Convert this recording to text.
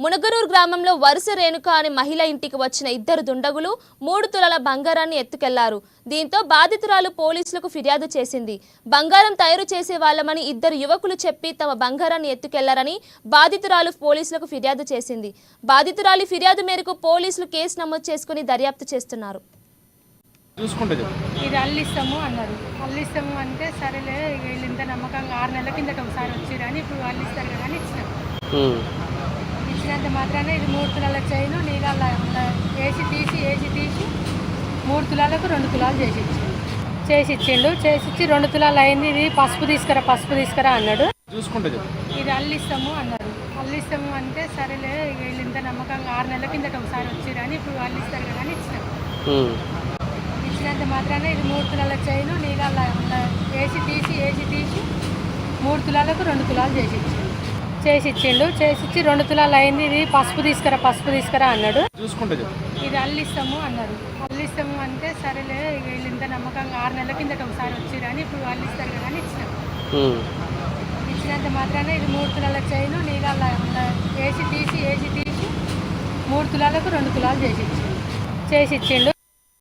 మునగనూరు గ్రామంలో వరుస రేణుక అనే మహిళ ఇంటికి వచ్చిన ఇద్దరు దుండగులు 3 తులాల బంగారాన్ని ఎత్తుకెళ్లారు. దీంతో బాధితురాలు పోలీసులకు ఫిర్యాదు చేసింది. బంగారం తయారు చేసే వాళ్ళమని ఇద్దరు యువకులు చెప్పి తమ బంగారాన్ని ఎత్తుకెళ్లారని బాధితురాలు పోలీసులకు ఫిర్యాదు చేసింది. బాధితురాలి ఫిర్యాదు మేరకు పోలీసులు కేసు నమోదు చేసుకుని దర్యాప్తు చేస్తున్నారు. ఇది అల్లిస్తాము అన్నారు. అల్లిస్తాము అంటే సరేలే వీళ్ళు ఇంత నమ్మకంగా 6 నెలల కిందట ఒకసారి వచ్చిరని ఇప్పుడు అల్లిస్తారు కదా అని ఇచ్చినాం. ఇచ్చినంత మాత్రాన ఇది 3 తులాల చైన్ నీళ్ళ వేసి తీసి 3 తులాలకు 2 తులాలు చేసిచ్చిండు. చేసిచ్చి 2 తులాలు అయింది. ఇది పసుపు తీసుకురా అన్నాడు. ఇది అల్లిస్తాము అన్నారు. అల్లిస్తాము అంటే సరేలే వీళ్ళు ఇంత నమ్మకంగా 6 నెలల కిందట ఒకసారి వచ్చిరని ఇప్పుడు అల్లిస్తారు కదా అని ఇచ్చినాం. ఇచ్చినంత మాత్రాన ఇది 3 తులాల చైన్ నీళ్ళ వేసి తీసి 3 తులాలకు 2 తులాలు చేసిచ్చిండు. చేసిచ్చి 2 తులాలు అయింది. ఇది పసుపు తీసుకురా అన్నాడు. ఇది అల్లిస్తాము అన్నారు. అల్లిస్తాము అంటే సరేలే వీళ్ళు ఇంత నమ్మకంగా 6 నెలల కిందట ఒకసారి వచ్చిరని ఇప్పుడు అల్లిస్తారు కదా అని ఇచ్చినాం. ఇచ్చినంత మాత్రాన ఇది 3 తులాల చైన్ నీళ్ళ వేసి తీసి 3 తులాలకు 2 తులాలు చేసిచ్చిండు.